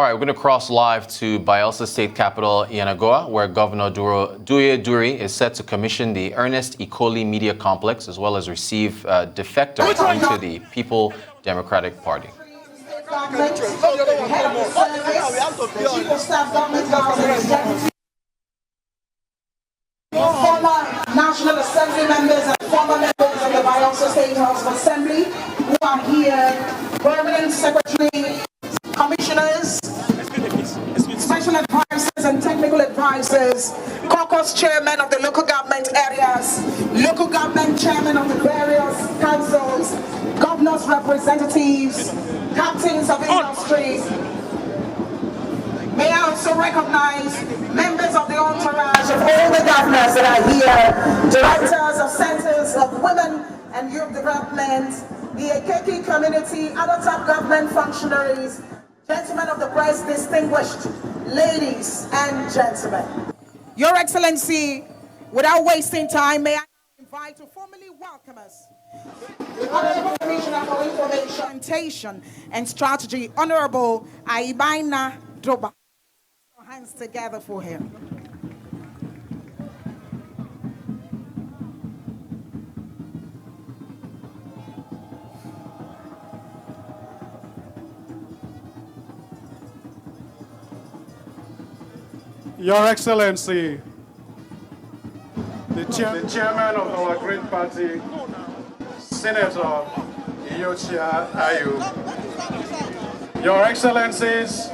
All right, we're going to cross live to Bayelsa State Capital, Yenagoa, where Governor Douye Diri is set to commission the Ernest Ikoli Media Complex, as well as receive defectors into the People Democratic Party. Former National Assembly members and former members of the Bayelsa State House of Assembly who are here, permanent secretary, commissioners, special advisors and technical advisors, caucus chairmen of the local government areas, local government chairmen of the various councils, governors' representatives, captains of industry. May I also recognize members of the entourage of all the governors that are here, directors of centers of women and youth development, the Ekeki community, other top government functionaries, gentlemen of the press, distinguished ladies and gentlemen. Your Excellency, without wasting time, may I invite to formally welcome us the Honorable Commissioner for Information and Strategy, Honorable Aibaina Droba. Hands together for him. Your Excellency, the chairman of our great party, Senator Iyochia Ayu, Your Excellencies,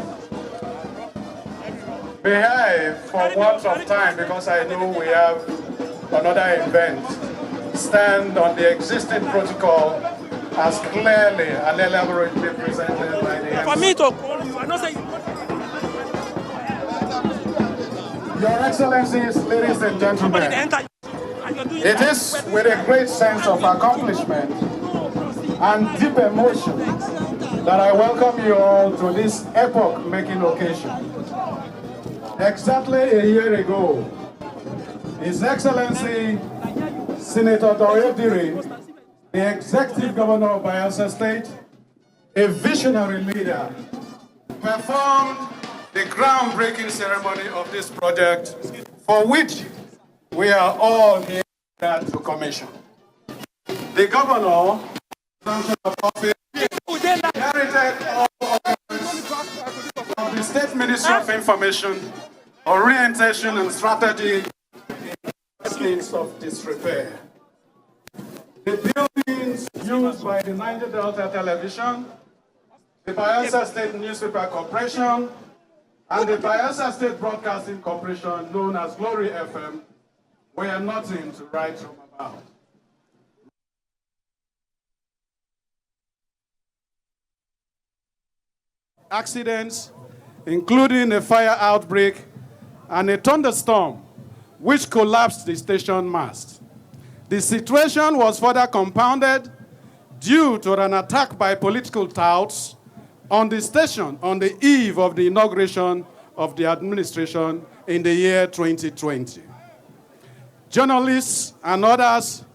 behave for want of time because I know we have another event. Stand on the existing protocol as clearly and elaborately presented by the MC. For me to call you, I'm not saying. Your Excellencies, ladies and gentlemen, it is with a great sense of accomplishment and deep emotion that I welcome you all to this epoch-making occasion. Exactly a year ago, His Excellency Senator Douye Diri, the Executive Governor of Bayelsa State, a visionary leader, performed the groundbreaking ceremony of this project, for which we are all here to commission. The Governor, of office, inherited all from the State Ministry of Information, Orientation and Strategy in of disrepair. The buildings used by the Niger Delta Television, the Bayelsa State Newspaper Corporation, and the Bayelsa State Broadcasting Corporation, known as Glory FM, were nothing to write home about. Accidents, including a fire outbreak and a thunderstorm, which collapsed the station mast. The situation was further compounded due to an attack by political touts on the station on the eve of the inauguration of the administration in the year 2020. Journalists and others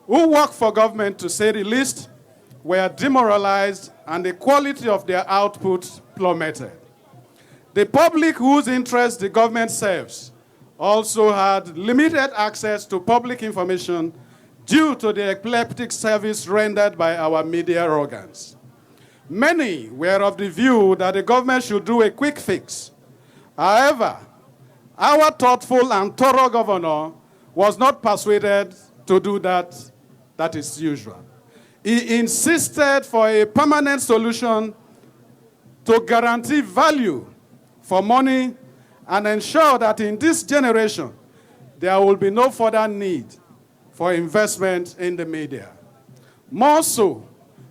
who work for government, to say the least, were demoralized and the quality of their output plummeted. The public whose interests the government serves also had limited access to public information due to the epileptic service rendered by our media organs. Many were of the view that the government should do a quick fix. However, our thoughtful and thorough governor was not persuaded to do that is usual. He insisted for a permanent solution to guarantee value for money and ensure that in this generation, there will be no further need for investment in the media. More so,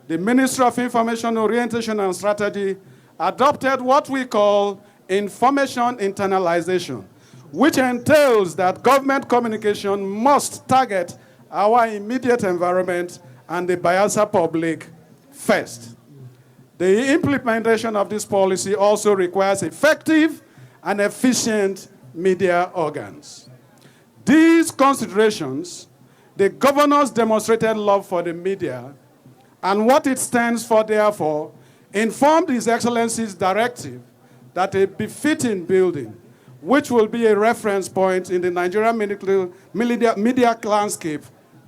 the Ministry of Information, Orientation and Strategy adopted what we call information internalization, which entails that government communication must target our immediate environment and the Bayelsa public first. The implementation of this policy also requires effective and efficient media organs. These considerations, the governor's demonstrated love for the media and what it stands for, therefore, informed His Excellency's directive that a befitting building, which will be a reference point in the Nigerian media landscape,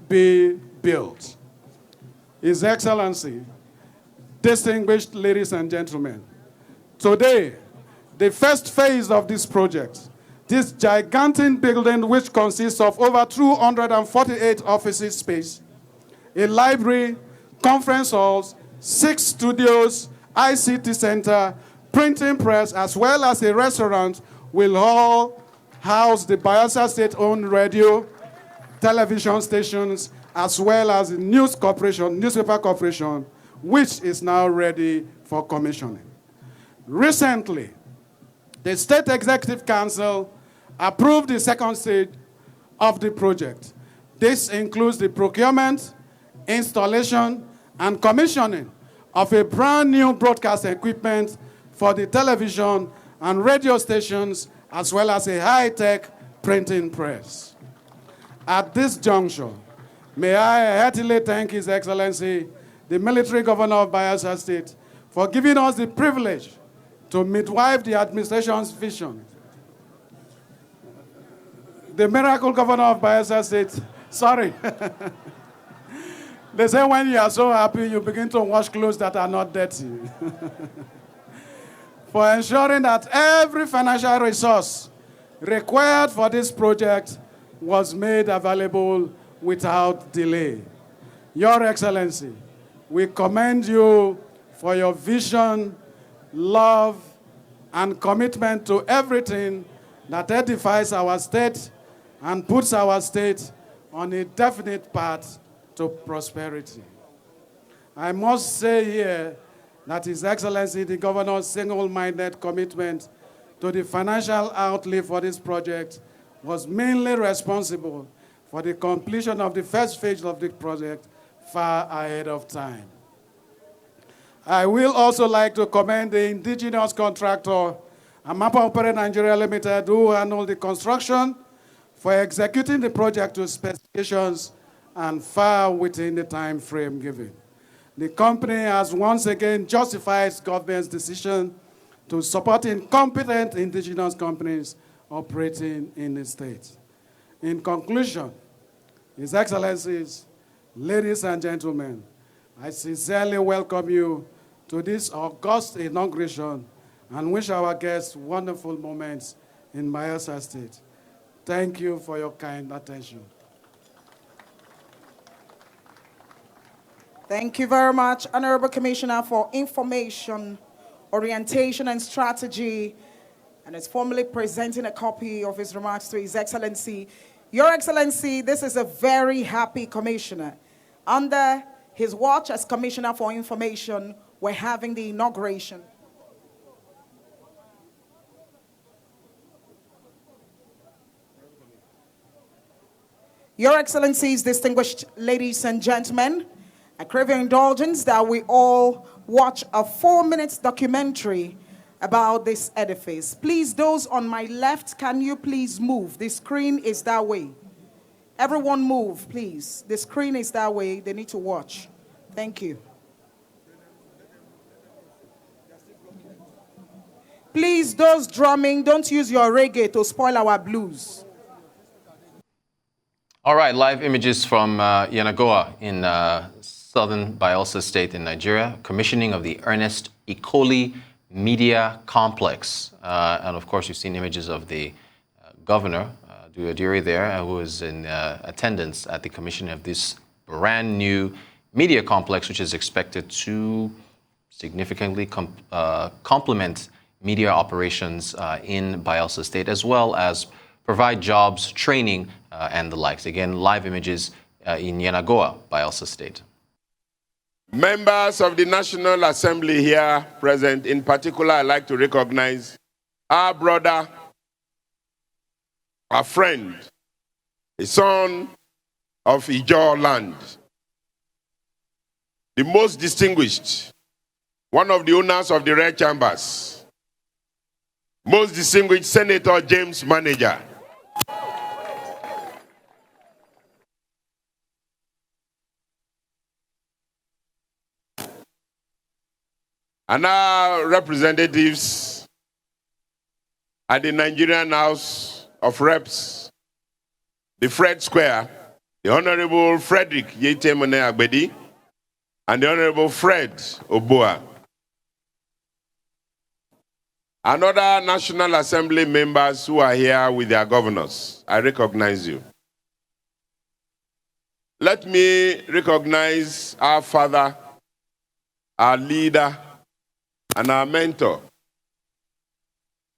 be built. His Excellency, distinguished ladies and gentlemen, today, the first phase of this project, this gigantic building which consists of over 248 offices space, a library, conference halls, 6 studios, ICT center, printing press, as well as a restaurant, will all house the Bayelsa State-owned radio, television stations, as well as the newspaper corporation, which is now ready for commissioning. Recently, the State Executive Council approved the second stage of the project. This includes the procurement, installation, and commissioning of a brand new broadcast equipment for the television and radio stations, as well as a high-tech printing press. At this juncture, may I heartily thank His Excellency, the Military Governor of Bayelsa State, for giving us the privilege to midwife the administration's vision. The miracle governor of Bayelsa State, sorry. They say when you are so happy, you begin to wash clothes that are not dirty. For ensuring that every financial resource required for this project was made available without delay. Your Excellency, we commend you for your vision, love, and commitment to everything that edifies our state and puts our state on a definite path to prosperity. I must say here that His Excellency, the Governor's single-minded commitment to the financial outlay for this project was mainly responsible for the completion of the first phase of the project far ahead of time. I will also like to commend the indigenous contractor, Amapa Opera Nigeria Limited, who handled the construction, for executing the project to specifications and far within the time frame given. The company has once again justified government's decision to support incompetent indigenous companies operating in the state. In conclusion, His Excellencies, ladies and gentlemen, I sincerely welcome you to this august inauguration and wish our guests wonderful moments in Bayelsa State. Thank you for your kind attention. Thank you very much, Honorable Commissioner for Information, Orientation and Strategy, and is formally presenting a copy of his remarks to His Excellency. Your Excellency, this is a very happy commissioner. Under his watch as Commissioner for Information, we're having the inauguration. Your Excellencies, distinguished ladies and gentlemen, I crave your indulgence that we all watch a 4-minute documentary about this edifice. Please, those on my left, can you please move? The screen is that way. Everyone move, please. The screen is that way. They need to watch. Thank you. Please, those drumming, don't use your reggae to spoil our blues. All right, live images from Yenagoa in southern Bayelsa State in Nigeria, commissioning of the Ernest Ikoli Media Complex. And of course, you've seen images of the governor, Diri there, who was in attendance at the commissioning of this brand new media complex, which is expected to significantly complement media operations in Bayelsa State, as well as provide jobs, training, and the likes. Again, live images in Yenagoa, Bayelsa State. Members of the National Assembly here present, in particular, I'd like to recognize our brother, our friend, a son of Ijaw land, the most distinguished, one of the owners of the Red Chambers, most distinguished Senator James Manager. And our representatives at the Nigerian House of Reps, the Fred Square, the Honorable Frederick Yetemone Agbedi, and the Honorable Fred Oboa. And other National Assembly members who are here with their governors, I recognize you. Let me recognize our father, our leader, and our mentor,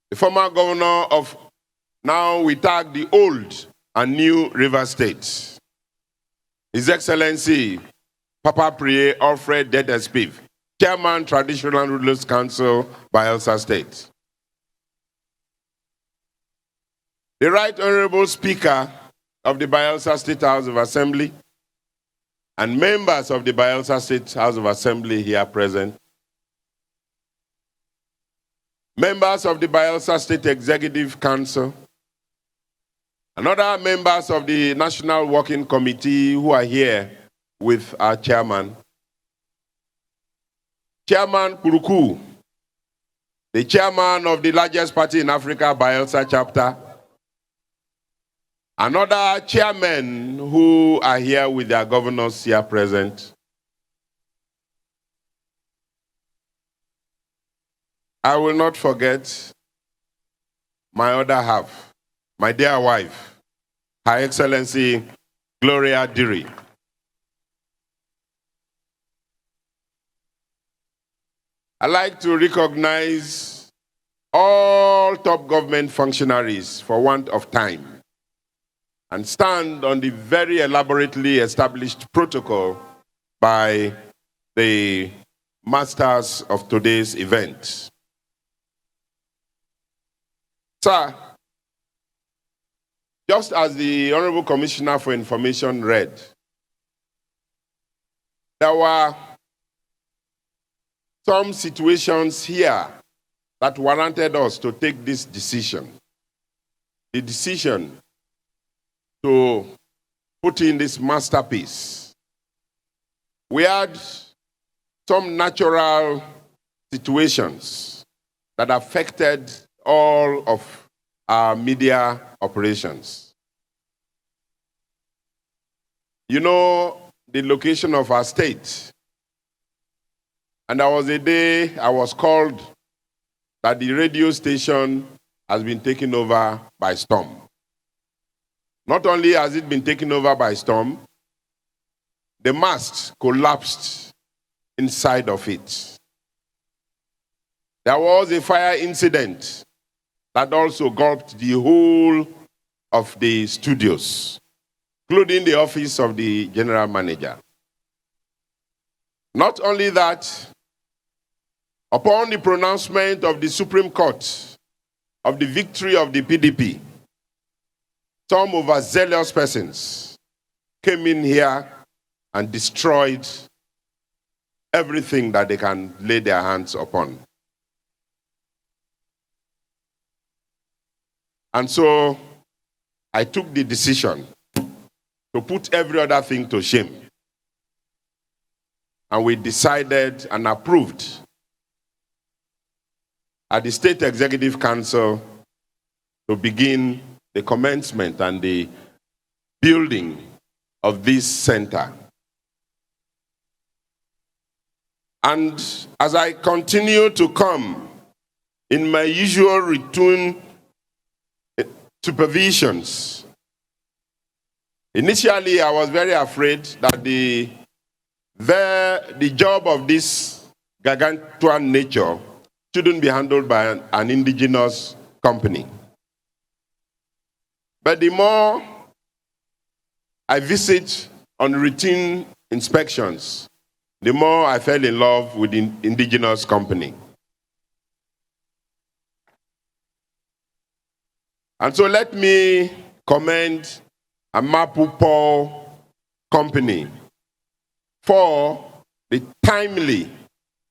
the former governor of, now we tag the old and new River State, His Excellency Papa Priye Alfred Dedespiv, Chairman, Traditional Rulers Council, Bayelsa State. The Right Honorable Speaker of the Bayelsa State House of Assembly and members of the Bayelsa State House of Assembly here present, members of the Bayelsa State Executive Council, and other members of the National Working Committee who are here with our chairman, Chairman Kuruku, the chairman of the largest party in Africa, Bayelsa chapter, and other chairmen who are here with their governors here present. I will not forget my other half, my dear wife, Her Excellency Gloria Diri. I'd like to recognize all top government functionaries for want of time and stand on the very elaborately established protocol by the masters of today's event. Sir, just as the Honorable Commissioner for Information read, there were some situations here that warranted us to take this decision. The decision to put in this masterpiece. We had some natural situations that affected all of our media operations. You know the location of our state. And there was a day I was called that the radio station has been taken over by storm. Not only has it been taken over by storm, the mast collapsed inside of it. There was a fire incident that also gulped the whole of the studios, including the office of the general manager. Not only that, upon the pronouncement of the Supreme Court of the victory of the PDP, some overzealous persons came in here and destroyed everything that they can lay their hands upon. And so I took the decision to put every other thing to shame. And we decided and approved at the State Executive Council to begin the commencement and the building of this center. And as I continue to come in my usual routine supervisions, initially I was very afraid that the job of this gargantuan nature shouldn't be handled by an indigenous company. But the more I visit on routine inspections, the more I fell in love with the indigenous company. And so let me commend Amapu Paul Company for the timely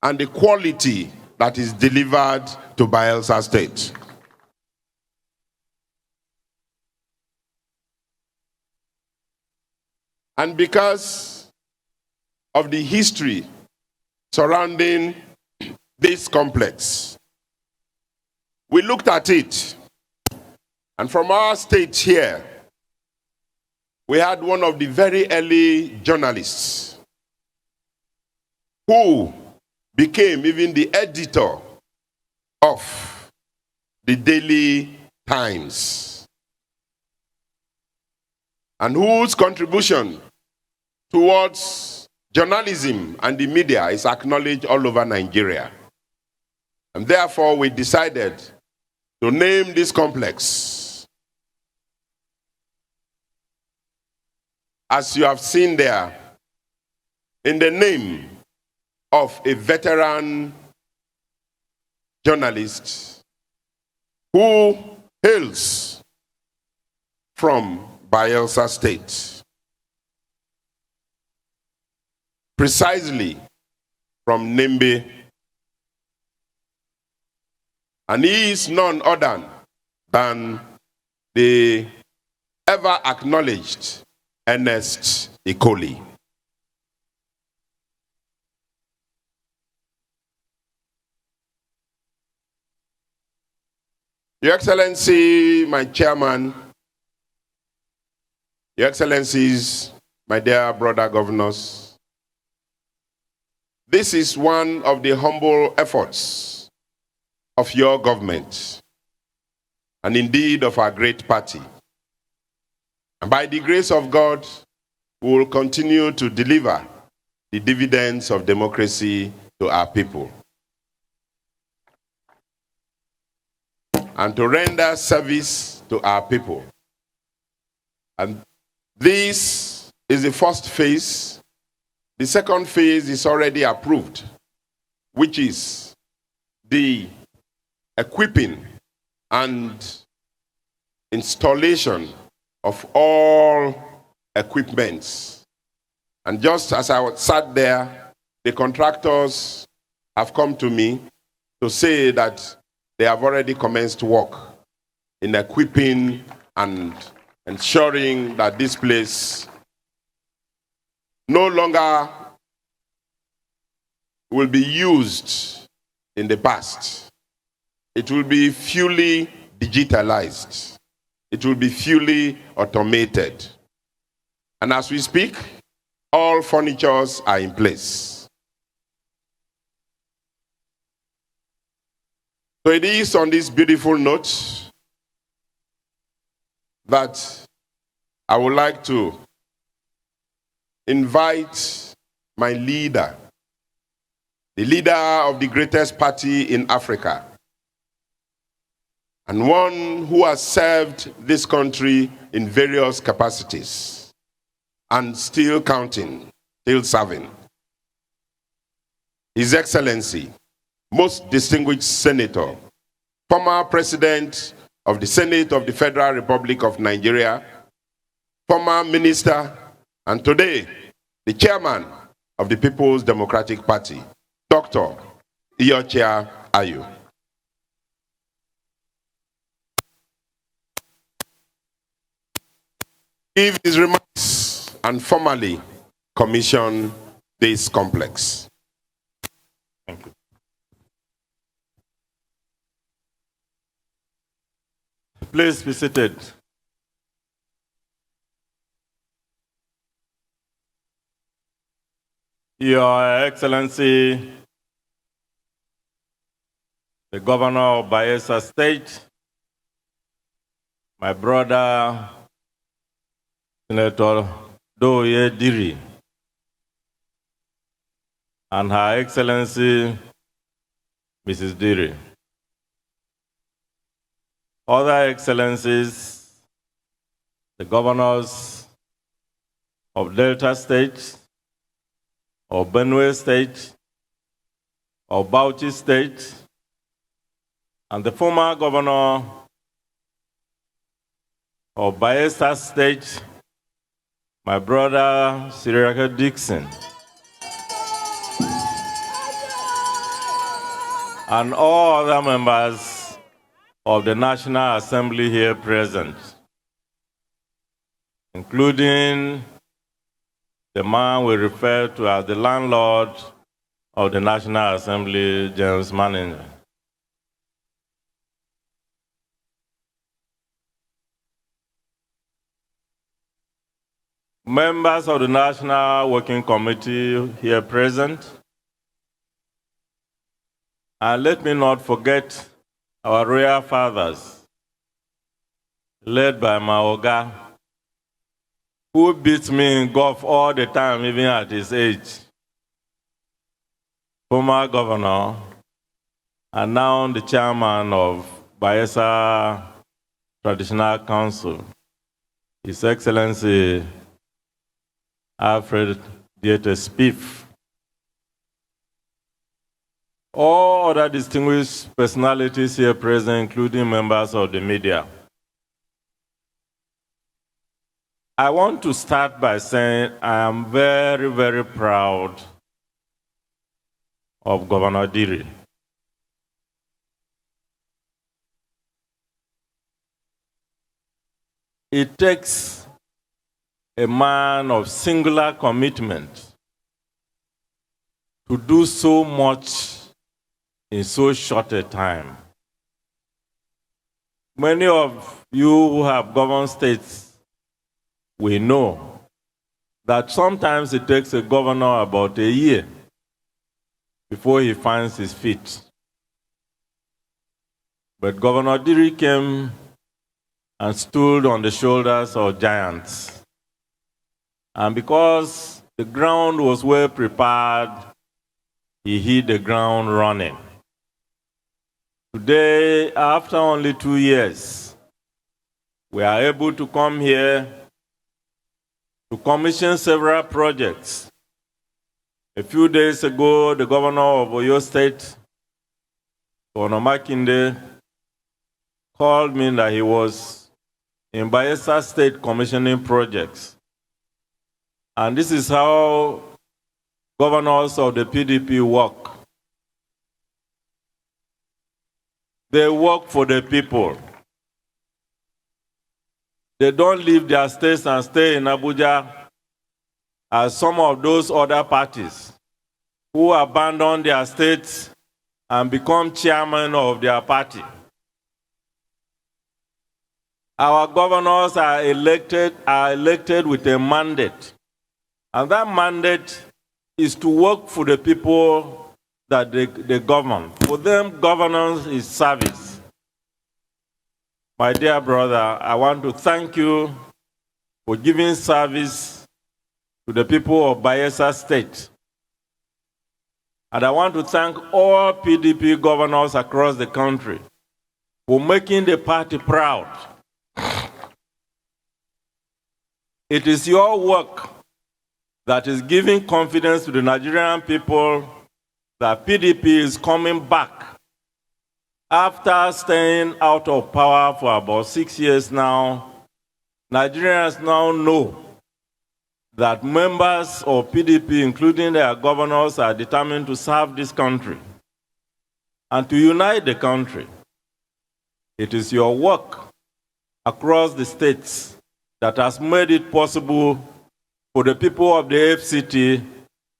and the quality that is delivered to Bayelsa State. And because of the history surrounding this complex, we looked at it And from our state here, we had one of the very early journalists who became even the editor of the Daily Times, and whose contribution towards journalism and the media is acknowledged all over Nigeria. And therefore, we decided to name this complex, as you have seen there, in the name of a veteran journalist who hails from Bayelsa State, precisely from Nembe. And he is none other than the ever-acknowledged Ernest Ikoli. Your Excellency, my chairman, Your Excellencies, my dear brother governors, this is one of the humble efforts of your government, and indeed of our great party. And by the grace of God, we will continue to deliver the dividends of democracy to our people, and to render service to our people. And this is the first phase. The second phase is already approved, which is the equipping and installation of all equipments. And just as I sat there, the contractors have come to me to say that they have already commenced work in equipping and ensuring that this place no longer will be used in the past. It will be fully digitalized. It will be fully automated. And as we speak, all furnitures are in place. So it is on this beautiful note that I would like to invite my leader, the leader of the greatest party in Africa, and one who has served this country in various capacities and still counting, still serving. His Excellency, most distinguished Senator, former President of the Senate of the Federal Republic of Nigeria, former Minister, and today, the Chairman of the People's Democratic Party, Dr. Iochia Ayu. Give his remarks and formally commission this complex. Thank you. Please be seated. Your Excellency, the Governor of Bayelsa State, my brother, Senator Douye Diri, and Her Excellency, Mrs. Diri. Other Excellencies, the governors of Delta State, of Benue State, of Bauchi State, and the former governor of Bayelsa State, my brother, Siraka Dixon, and all other members of the National Assembly here present, including the man we refer to as the landlord of the National Assembly, James Manager. members of the National Working Committee here present, and let me not forget our royal fathers, led by my Oga, who beats me in golf all the time, even at his age. Former governor, and now the chairman of Bayelsa Traditional Council, His Excellency Alfred Dieter Spiff. All other distinguished personalities here present, including members of the media. I want to start by saying I am very, very proud of Governor Diri. It takes a man of singular commitment to do so much in so short a time. Many of you who have governed states will know that sometimes it takes a governor about a year before he finds his feet. But Governor Diri came and stood on the shoulders of giants. And because the ground was well prepared, he hit the ground running. Today, after only 2 years, we are able to come here to commission several projects. A few days ago, the governor of Oyo State, Governor Makinde, called me that he was in Bayelsa State commissioning projects. And this is how governors of the PDP work. They work for the people. They don't leave their states and stay in Abuja as some of those other parties who abandon their states and become chairman of their party. Our governors are elected with a mandate. And that mandate is to work for the people that they govern. For them, governance is service. My dear brother, I want to thank you for giving service to the people of Bayelsa State. And I want to thank all PDP governors across the country for making the party proud. It is your work that is giving confidence to the Nigerian people that PDP is coming back. After staying out of power for about 6 years now, Nigerians now know that members of PDP, including their governors, are determined to serve this country and to unite the country. It is your work across the states that has made it possible for the people of the FCT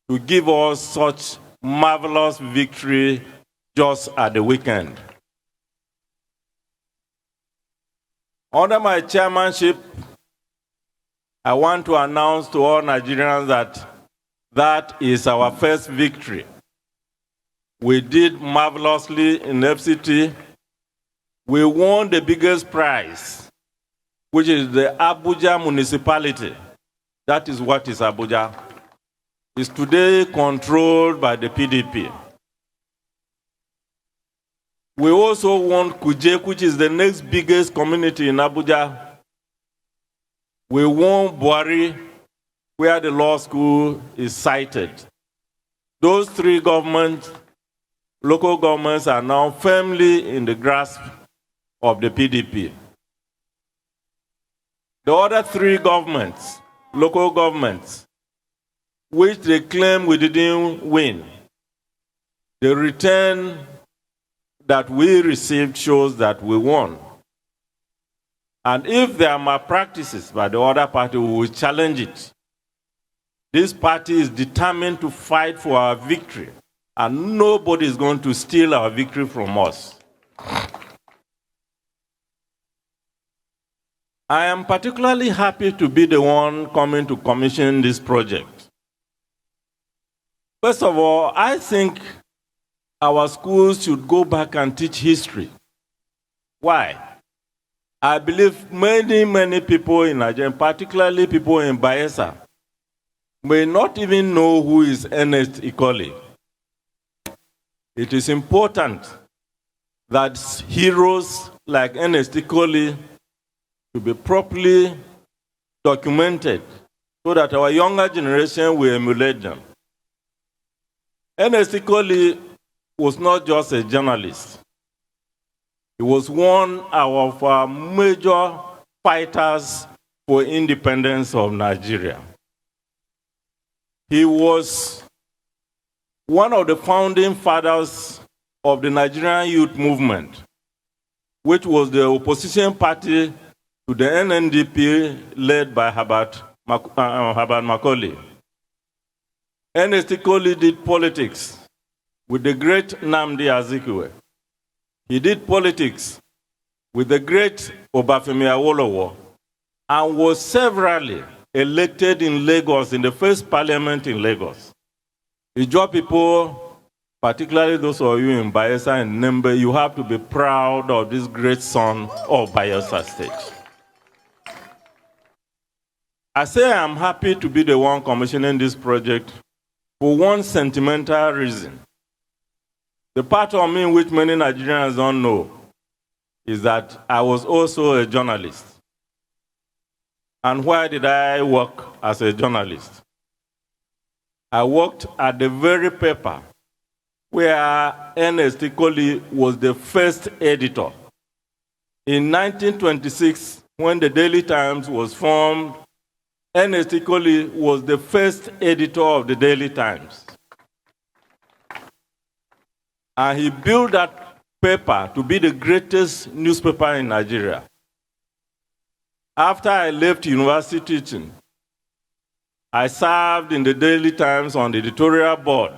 to give us such marvelous victory just at the weekend. Under my chairmanship, I want to announce to all Nigerians that that is our first victory. We did marvelously in FCT. We won the biggest prize, which is the Abuja municipality. That is what is Abuja. It's today controlled by the PDP. We also won Kuje, which is the next biggest community in Abuja. We won Buari, where the law school is sited. Those three governments, local governments, are now firmly in the grasp of the PDP. The other three governments, local governments, which they claim we didn't win, the return that we received shows that we won. And if there are malpractices by the other party, we will challenge it. This party is determined to fight for our victory, and nobody is going to steal our victory from us. I am particularly happy to be the one coming to commission this project. First of all, I think our schools should go back and teach history. Why? I believe many people in Nigeria, particularly people in Bayelsa, may not even know who is Ernest Ikoli. It is important that heroes like Ernest Ikoli to be properly documented so that our younger generation will emulate them. Ernest Ikoli was not just a journalist. He was one of our major fighters for independence of Nigeria. He was one of the founding fathers of the Nigerian youth movement, which was the opposition party to the NNDP led by Herbert Macaulay. Ernest Ikoli did politics with the great Nnamdi Azikiwe. He did politics with the great Obafemi Awolowo and was severally elected in Lagos in the first parliament in Lagos. Ijaw people, particularly those of you in Bayelsa and Nembe, you have to be proud of this great son of Bayelsa State. I say I'm happy to be the one commissioning this project for one sentimental reason. The part of me which many Nigerians don't know is that I was also a journalist. And why did I work as a journalist? I worked at the very paper where Ernest Ikoli was the first editor. In 1926, when the Daily Times was formed, Ernest Ikoli was the first editor of the Daily Times. And he built that paper to be the greatest newspaper in Nigeria. After I left university teaching, I served in the Daily Times on the editorial board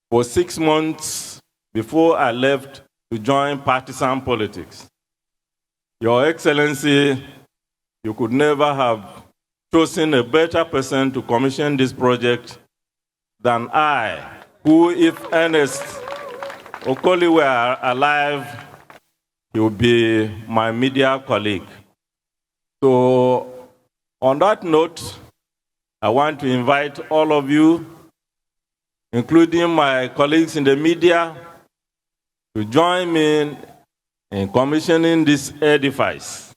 for 6 months before I left to join partisan politics. Your Excellency, you could never have chosen a better person to commission this project than I, who, if Ernest Ikoli were alive, he would be my media colleague. So, on that note, I want to invite all of you, including my colleagues in the media, to join me in commissioning this edifice,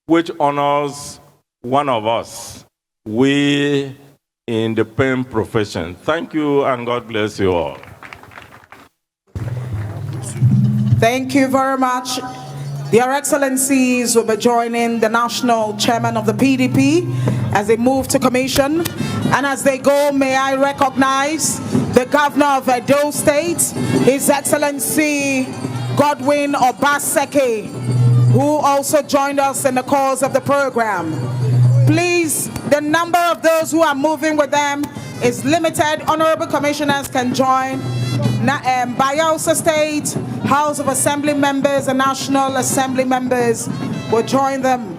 which honors one of us, we in the pen profession. Thank you, and God bless you all. Thank you very much. Your Excellencies will be joining the National Chairman of the PDP as they move to commission. And as they go, may I recognize the Governor of Edo State, His Excellency Godwin Obaseki, who also joined us in the course of the program. Please, the number of those who are moving with them is limited. Honorable Commissioners can join. Bayelsa State, House of Assembly members and National Assembly members will join them